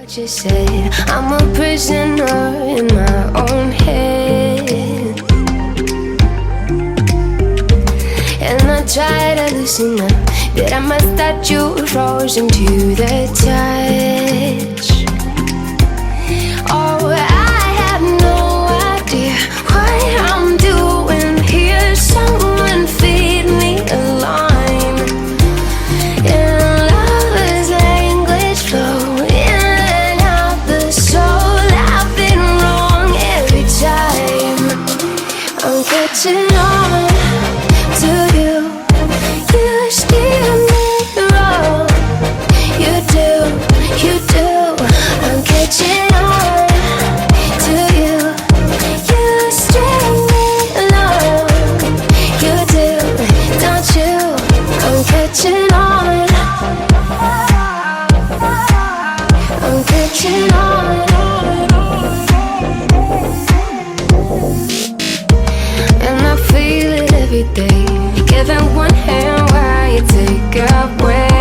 You said I'm a prisoner in my own head, and I try to loosen up, but I'm a statue frozen to the touch. Oh, I have no idea what I'm doing here. Someone feed me a line. In lover's language flow in and out the soul. I've been wrong every time. I'm catching on to you. You steer me wrong. You do. I'm catching on to you. You string me along. You do, don't you? I'm catching on. I'm catching on. And I feel it every day. Giving one hand while you take away.